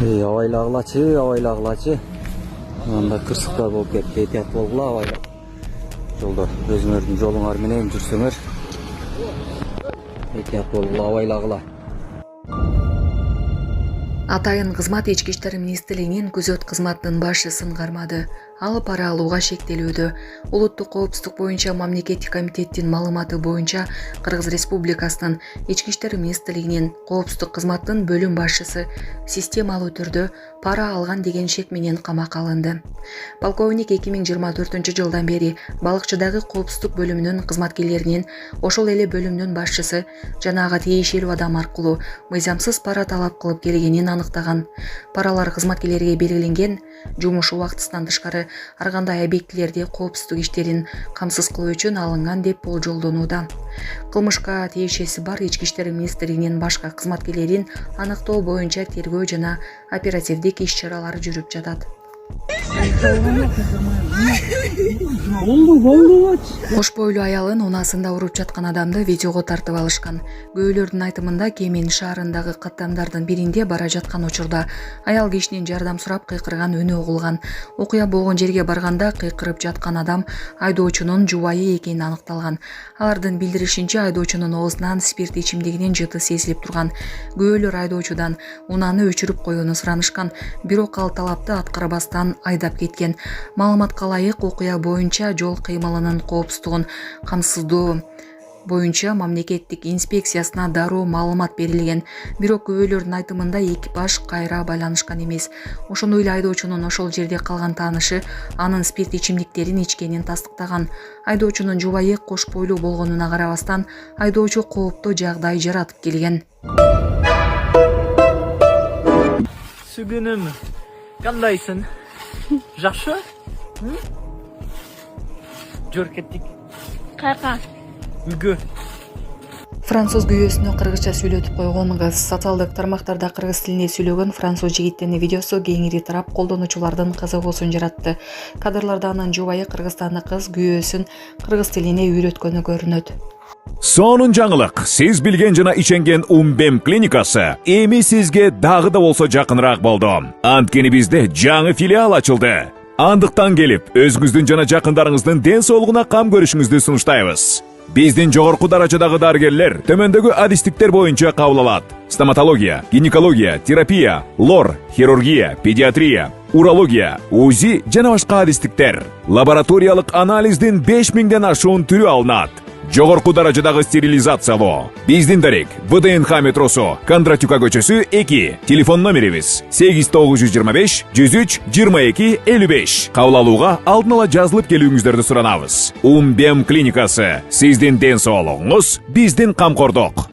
Авайлағлачы. Анда кырсықта болып кетті, етият болғыла авайлақ. Жолда өзіңердің жолыңар менен жүрсеңер. Етият болғыла авайлағыла. Атайын кызмат Ички иштер министрлигинин күзөт кызматынын башчысын кармады. Ал пара алууга шектелүүдө. Улуттук коопсуздук боюнча мамлекеттик комитеттин маалыматы боюнча Кыргыз Республикасынын Ички иштер министрлигинин коопсуздук кызматынын бөлүм башчысы системалуу түрдө пара алган деген шек менен камакка алынды. Полковник 2024-жылдан бери балыкчыдагы коопсуздук бөлүмүнүн кызматкерлеринин ошол эле бөлүмдүн башчысы жана ага тиешелүү адам аркылуу мыйзамсыз пара талап кылып келгенин аныктаган. Паралар кызматкерлерге белгиленген жумуш убактысынан тышкары ар кандай объектилерде коопсуздук иштерин камсыз кылуу үчүн алынган деп болжолдонууда. Кылмышка тиешеси бар Ички иштер министрлигинин башка кызматкерлерин аныктоо боюнча тергөө жана оперативдик иш-чаралар жүрүп жатат. Ош бойлуу аялын унасында уруп жаткан адамды видеого тартып алышкан. Күбөлөрдүн айтымында Кемен шаарындагы каттамдардын биринде бара жаткан учурда аял кишинин жардам сурап кыйкырган үнү угулган. Окуя болгон жерге барганда кыйкырып жаткан адам айдоочунун жубайы экени аныкталган. Алардын билдиришинче айдоочунун оозунан спирт ичимдигинин жыты сезилип турган. Күбөлөр айдоочудан унаны өчүрүп коюуну суранышкан, бирок ал талапты аткарбастан айдап кеткен. Маалыматка ылайык окуя боюнча жол кыймылынын коопсуздугун камсыздоо боюнча мамлекеттик инспекциясына дароо маалымат берилген. Бирок күбөлөрдүн айтымында экипаж кайра байланышкан эмес. Ошондой эле айдоочунун ошол жерде калган таанышы анын спирт ичимдиктерин ичкенин тастыктаган. Айдоочунун жубайы кош бойлуу болгонуна карабастан айдоочу кооптуу жагдай жаратып келген. Сүгүнүм, кандайсың? Жакшы? Жүрүп кеттик. Кайка? Үйгө. Француз күйөөсүнө кыргызча сүйлөтүп койгон кыз. Социалдык тармактарда кыргыз тилинде сүйлөгөн француз жигиттеринин видеосу кеңири тарап колдонуучулардын кызыгуусун жаратты. Кадрларда анын жубайы кыргызстандык кыз күйөөсүн кыргыз тилине үйрөткөнү көрүнөт. Сонун жаңылык. Сиз билген жана иченген Умбем клиникасы эми сизге дагы да болсо жакыныраак болду. Анткени бизде жаңы филиал ачылды. Андыктан келип, өзүңүздүн жана жакындарыңыздын ден соолугуна кам көрүшүңүздү сунуштайбыз. Биздин жогорку даражадагы дарыгерлер төмөндөгү адистиктер боюнча кабыл алат. Стоматология, гинекология, терапия, лор, хирургия, педиатрия, урология, УЗИ жана башка адистиктер. Лабораториялык анализдин 5000ден ашуун түрү алынат. Жогорку даражадагы стерилизациялоо. Биздин дарек ВДНХ метросу, Кондратюка көчөсү 2. Телефон номерибиз 8925 103 22 55. Кабыл алууга алдын ала жазылып келүүңүздөрдү суранабыз. Умбем клиникасы. Сиздин ден соолугуңуз, биздин камкордук.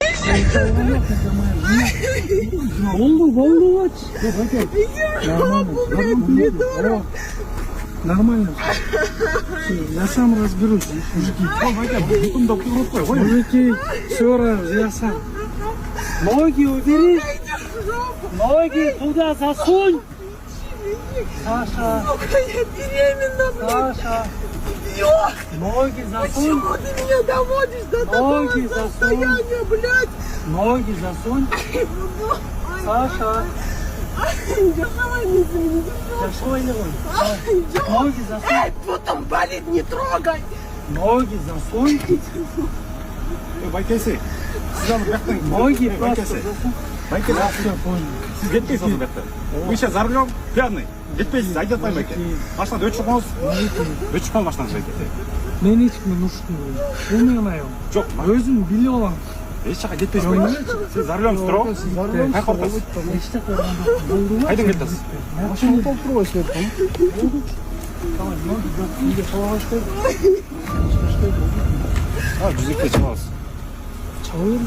Нормально. Я сам разберусь, мужики. Мужики, все я сам. Ноги убери. Ноги туда засунь. Саша. Я беременна, Саша. Ноги засунь. Почему ты меня доводишь до такого состояния, блядь? Ноги засунь. Саша. Давай не извини, Ноги засунь. Эй, потом болит, не трогай. Ноги засунь. Байкесі, сіз аны бәқтің. Ноги просто засунь. Байкесі, сіз кетпейсіз осы бәқті. Вы сейчас за рулем пьяный. Кетпейсіз, айдатпай байке. Машинада өтші қоңыз. Өтші қол машинаны байке. Мен ешкіммен ұрыспаймын. Мен ұнаймын. Жоқ, Өзім биле оламын. еш жаққа кетпейсіз байке. Сіз за рулем тұр. Қай қорқасыз? Қайдан кеттіңіз? Машина толып тұр ғой сверху. Жүзекте шығасыз. Чауыр